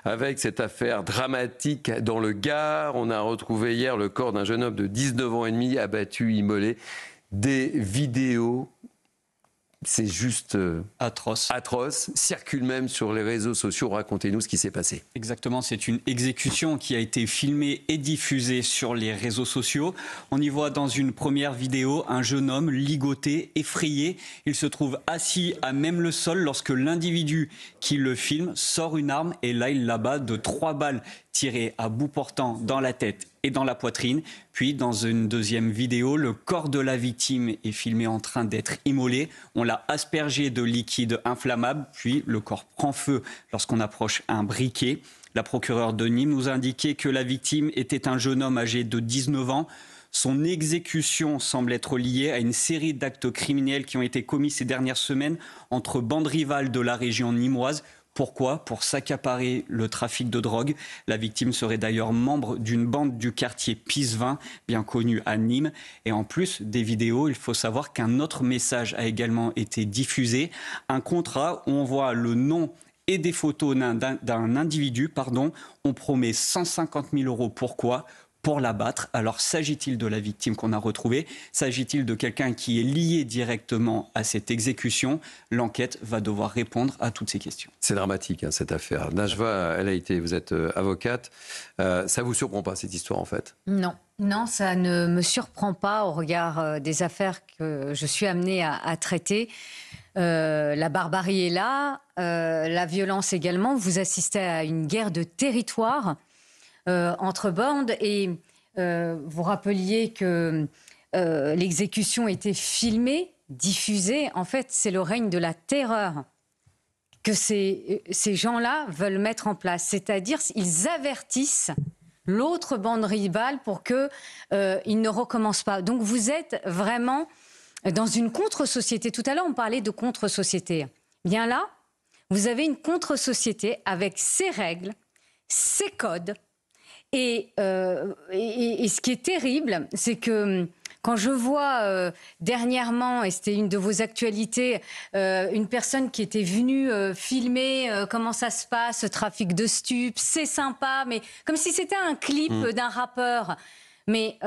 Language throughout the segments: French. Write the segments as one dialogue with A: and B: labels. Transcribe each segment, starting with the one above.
A: avec cette affaire dramatique dans le Gard. On a retrouvé hier le corps d'un jeune homme de 19 ans et demi abattu, immolé. Des vidéos, c'est juste atroce, circulent même sur les réseaux sociaux. Racontez-nous ce qui s'est passé.
B: Exactement, c'est une exécution qui a été filmée et diffusée sur les réseaux sociaux. On y voit dans une première vidéo un jeune homme ligoté, effrayé. Il se trouve assis à même le sol lorsque l'individu qui le filme sort une arme et là il l'abat de 3 balles tirées à bout portant dans la tête et dans la poitrine. Puis, dans une deuxième vidéo, le corps de la victime est filmé en train d'être immolé. On l'a aspergé de liquide inflammable, puis le corps prend feu lorsqu'on approche un briquet. La procureure de Nîmes nous a indiqué que la victime était un jeune homme âgé de 19 ans. Son exécution semble être liée à une série d'actes criminels qui ont été commis ces dernières semaines entre bandes rivales de la région nîmoise. Pourquoi ? Pour s'accaparer le trafic de drogue. La victime serait d'ailleurs membre d'une bande du quartier Pisevin, bien connue à Nîmes. Et en plus des vidéos, il faut savoir qu'un autre message a également été diffusé. Un contrat où on voit le nom et des photos d'un individu. On promet 150 000 euros. Pourquoi ? Pour l'abattre. Alors, s'agit-il de la victime qu'on a retrouvée ? S'agit-il de quelqu'un qui est lié directement à cette exécution ? L'enquête va devoir répondre à toutes ces questions.
A: C'est dramatique, cette affaire. Najwa El Haïty, vous êtes avocate. Ça ne vous surprend pas, cette histoire, en fait ?
C: Non, ça ne me surprend pas au regard des affaires que je suis amenée à traiter. La barbarie est là, la violence également. Vous assistez à une guerre de territoire entre bandes et vous rappeliez que l'exécution était filmée, diffusée. En fait, c'est le règne de la terreur que ces gens-là veulent mettre en place. C'est-à-dire, ils avertissent l'autre bande rivale pour qu'ils ne recommencent pas. Donc, vous êtes vraiment dans une contre-société. Tout à l'heure, on parlait de contre-société. Bien là, vous avez une contre-société avec ses règles, ses codes. Et ce qui est terrible, c'est que quand je vois dernièrement, et c'était une de vos actualités, une personne qui était venue filmer comment ça se passe, ce trafic de stupes, c'est sympa, mais comme si c'était un clip d'un rappeur. Mais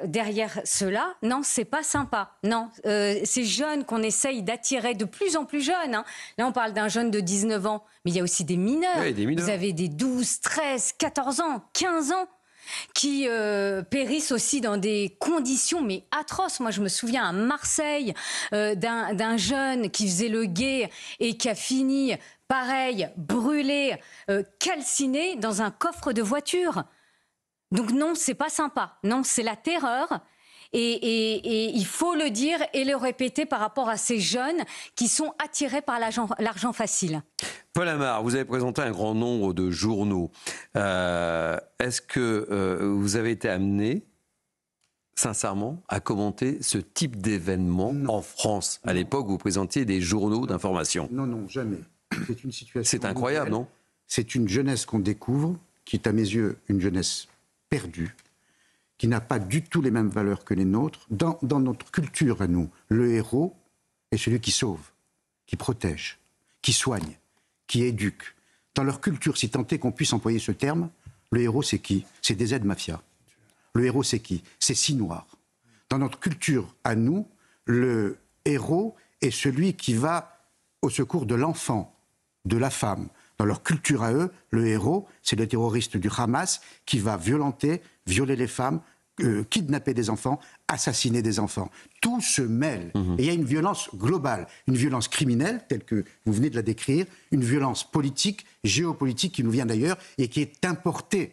C: derrière cela, non, c'est pas sympa. Non, ces jeunes qu'on essaye d'attirer, de plus en plus jeunes. Hein. Là, on parle d'un jeune de 19 ans, mais il y a aussi des mineurs.
A: Oui, des mineurs.
C: Vous avez des 12, 13, 14 ans, 15 ans qui périssent aussi dans des conditions mais atroces. Moi, je me souviens à Marseille d'un jeune qui faisait le guet et qui a fini, pareil, brûlé, calciné dans un coffre de voiture. Donc non, c'est pas sympa. Non, c'est la terreur. Et il faut le dire et le répéter par rapport à ces jeunes qui sont attirés par l'argent facile.
A: Paul Amar, vous avez présenté un grand nombre de journaux. Est-ce que vous avez été amené, sincèrement, à commenter ce type d'événement en France, à l'époque où vous présentiez des journaux d'information ?
D: Non, jamais. C'est une situation...
A: C'est incroyable, non ?
D: C'est une jeunesse qu'on découvre, qui est à mes yeux une jeunesse perdue, qui n'a pas du tout les mêmes valeurs que les nôtres. Dans notre culture à nous, le héros est celui qui sauve, qui protège, qui soigne, qui éduque. Dans leur culture, si tant est qu'on puisse employer ce terme, le héros c'est qui ? C'est des aides-mafias. Le héros c'est qui ? C'est Sinoir. Dans notre culture à nous, le héros est celui qui va au secours de l'enfant, de la femme. Dans leur culture à eux, le héros, c'est le terroriste du Hamas qui va violer les femmes, kidnapper des enfants, assassiner des enfants. Tout se mêle. Et il y a une violence globale, une violence criminelle, telle que vous venez de la décrire, une violence politique, géopolitique qui nous vient d'ailleurs et qui est importée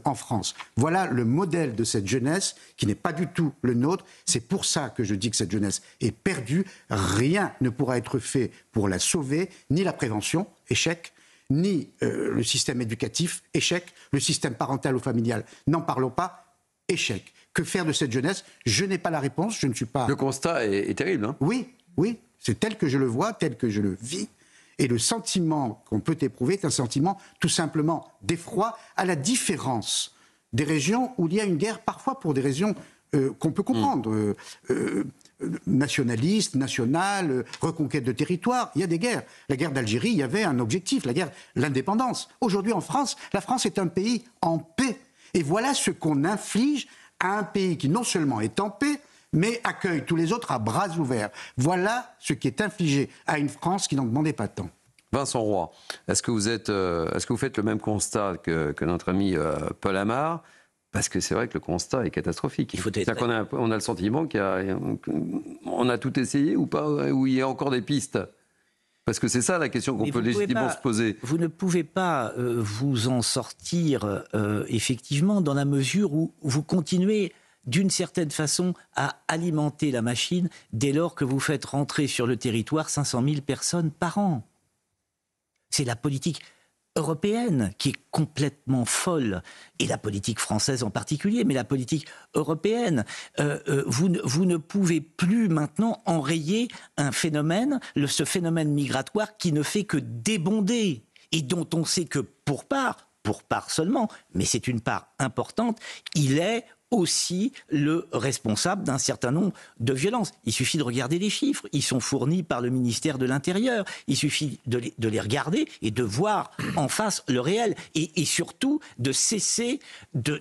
D: en France. Voilà le modèle de cette jeunesse qui n'est pas du tout le nôtre. C'est pour ça que je dis que cette jeunesse est perdue. Rien ne pourra être fait pour la sauver, ni la prévention, échec, ni le système éducatif, échec, le système parental ou familial, n'en parlons pas, échec. Que faire de cette jeunesse ? Je n'ai pas la réponse, je ne suis pas...
A: Le constat est terrible, hein ?
D: Oui, c'est tel que je le vois, tel que je le vis. Et le sentiment qu'on peut éprouver est un sentiment tout simplement d'effroi, à la différence des régions où il y a une guerre, parfois pour des raisons qu'on peut comprendre. nationaliste, nationale, reconquête de territoire. Il y a des guerres. La guerre d'Algérie, il y avait un objectif, l'indépendance. Aujourd'hui, en France, la France est un pays en paix. Et voilà ce qu'on inflige à un pays qui non seulement est en paix, mais accueille tous les autres à bras ouverts. Voilà ce qui est infligé à une France qui n'en demandait pas tant.
A: Vincent Roy, est-ce que vous faites le même constat que notre ami Paul Amar? Parce que c'est vrai que le constat est catastrophique. On a le sentiment qu'on a tout essayé ou pas, ou il y a encore des pistes. Parce que c'est ça la question qu'on peut légitimement se poser.
E: Vous ne pouvez pas vous en sortir effectivement dans la mesure où vous continuez d'une certaine façon à alimenter la machine dès lors que vous faites rentrer sur le territoire 500 000 personnes par an. C'est la politique européenne qui est complètement folle, et la politique française en particulier, mais la politique européenne. Vous ne pouvez plus maintenant enrayer un phénomène, ce phénomène migratoire qui ne fait que débonder, et dont on sait que pour part seulement, mais c'est une part importante, il est aussi le responsable d'un certain nombre de violences. Il suffit de regarder les chiffres, ils sont fournis par le ministère de l'Intérieur, il suffit de les regarder et de voir en face le réel, et surtout de cesser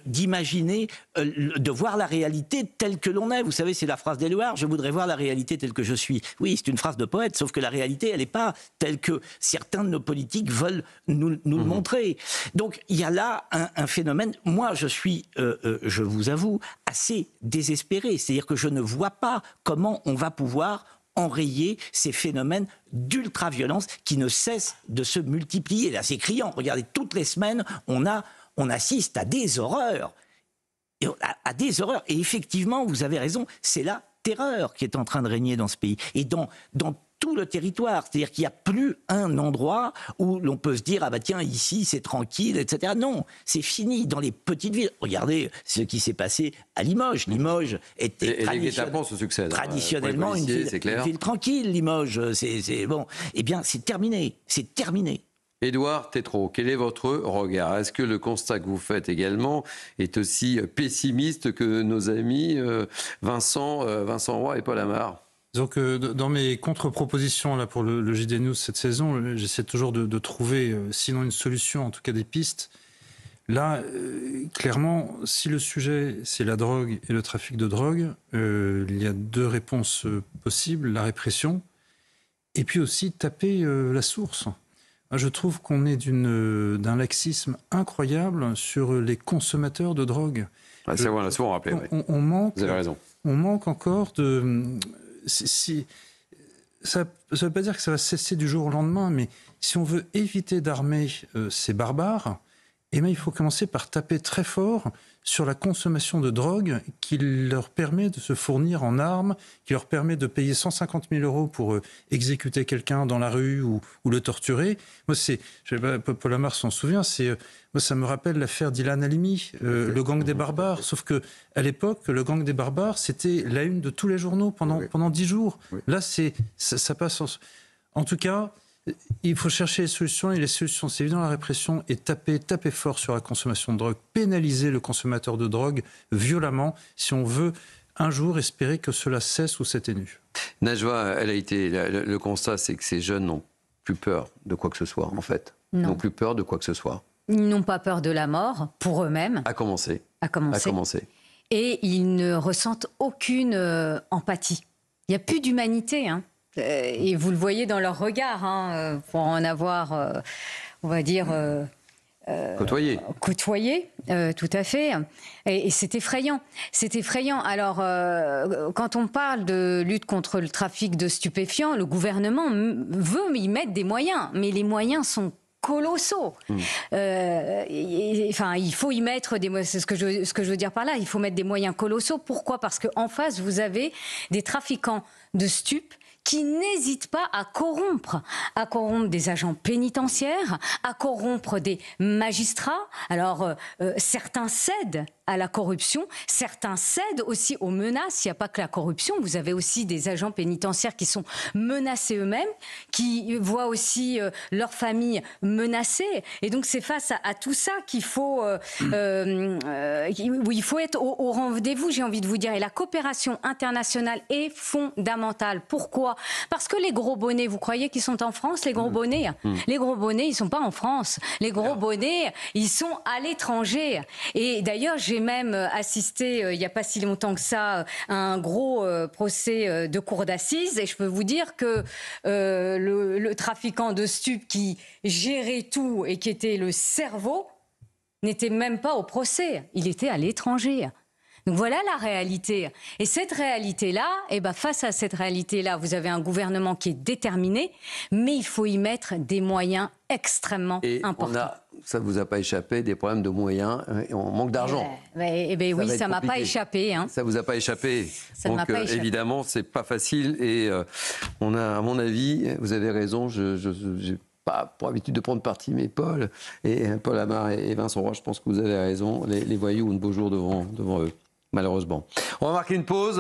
E: d'imaginer, de voir la réalité telle que l'on est. Vous savez, c'est la phrase d'Éluard, je voudrais voir la réalité telle que je suis. Oui, c'est une phrase de poète, sauf que la réalité, elle n'est pas telle que certains de nos politiques veulent nous le montrer. Donc, il y a là un phénomène. Moi, je suis, je vous avoue, assez désespéré. C'est-à-dire que je ne vois pas comment on va pouvoir enrayer ces phénomènes d'ultra-violence qui ne cessent de se multiplier. Là, c'est criant. Regardez, toutes les semaines, on assiste à des horreurs. À des horreurs. Et effectivement, vous avez raison, c'est la terreur qui est en train de régner dans ce pays. Et dans tout le territoire. C'est-à-dire qu'il n'y a plus un endroit où l'on peut se dire « Ah bah tiens, ici, c'est tranquille, etc. » Non, c'est fini dans les petites villes. Regardez ce qui s'est passé à Limoges. Limoges était traditionnellement une ville tranquille, Limoges. C'est bon. Eh bien, c'est terminé. C'est terminé.
A: Édouard Tétrault, quel est votre regard? Est-ce que le constat que vous faites également est aussi pessimiste que nos amis Vincent Roy et Paul Amar?
F: Donc, dans mes contre-propositions là, pour le JD News cette saison, j'essaie toujours de trouver, sinon une solution, en tout cas des pistes. Là, clairement, si le sujet, c'est la drogue et le trafic de drogue, il y a deux réponses possibles. La répression, et puis aussi taper la source. Je trouve qu'on est d'un laxisme incroyable sur les consommateurs de drogue.
A: Ah, c'est bon, on l'a souvent rappelé.
F: On manque,
A: vous avez raison.
F: On manque encore de... ça ne veut pas dire que ça va cesser du jour au lendemain, mais si on veut éviter d'armer ces barbares, eh bien, il faut commencer par taper très fort sur la consommation de drogue qui leur permet de se fournir en armes, qui leur permet de payer 150 000 € pour exécuter quelqu'un dans la rue ou le torturer. Moi, je sais pas, Paul Amar s'en souvient, moi, ça me rappelle l'affaire d'Ilan Halimi, le gang des barbares. Sauf que à l'époque, le gang des barbares, c'était la une de tous les journaux pendant 10 jours. Oui. Là, ça passe en tout cas... Il faut chercher les solutions, et les solutions, c'est évidemment la répression, et taper fort sur la consommation de drogue, pénaliser le consommateur de drogue violemment, si on veut un jour espérer que cela cesse ou s'atténue.
A: Najwa, le constat, c'est que ces jeunes n'ont plus peur de quoi que ce soit, en fait. Ils n'ont plus peur de quoi que ce soit.
C: Ils n'ont pas peur de la mort, pour eux-mêmes.
A: À commencer.
C: Et ils ne ressentent aucune empathie. Il n'y a plus d'humanité, hein. Et vous le voyez dans leur regard, hein, pour en avoir, on va dire...
A: Côtoyé,
C: tout à fait. Et c'est effrayant. C'est effrayant. Alors, quand on parle de lutte contre le trafic de stupéfiants, le gouvernement veut y mettre des moyens, mais les moyens sont colossaux. Enfin, il faut y mettre des moyens. C'est ce que je veux dire par là. Il faut mettre des moyens colossaux. Pourquoi ? Parce qu'en face, vous avez des trafiquants de stupes qui n'hésitent pas à corrompre des agents pénitentiaires, à corrompre des magistrats. Alors, certains cèdent à la corruption. Certains cèdent aussi aux menaces. Il n'y a pas que la corruption. Vous avez aussi des agents pénitentiaires qui sont menacés eux-mêmes, qui voient aussi leur famille menacée. Et donc, c'est face à tout ça qu'il faut, où il faut être au rendez-vous, j'ai envie de vous dire. Et la coopération internationale est fondamentale. Pourquoi ? Parce que les gros bonnets, vous croyez qu'ils sont en France, les gros bonnets ? Les gros bonnets, ils ne sont pas en France. Les gros bonnets, ils sont à l'étranger. Et d'ailleurs, j'ai même assisté, il n'y a pas si longtemps que ça, à un gros procès de cour d'assises. Et je peux vous dire que le trafiquant de stupes qui gérait tout et qui était le cerveau n'était même pas au procès. Il était à l'étranger. Donc voilà la réalité. Et cette réalité-là, face à cette réalité-là, vous avez un gouvernement qui est déterminé, mais il faut y mettre des moyens extrêmement importants.
A: Ça ne vous a pas échappé, des problèmes de moyens, et on manque d'argent.
C: Oui, ça ne m'a pas échappé. Hein.
A: Ça ne vous a pas échappé.
C: Ça ne m'a pas échappé.
A: Évidemment, ce n'est pas facile. Et on a, à mon avis, vous avez raison, je pas pour habitude de prendre parti, mais Paul Amar et Vincent Roy, je pense que vous avez raison. Les voyous ont de beaux jours devant eux, malheureusement. On va marquer une pause.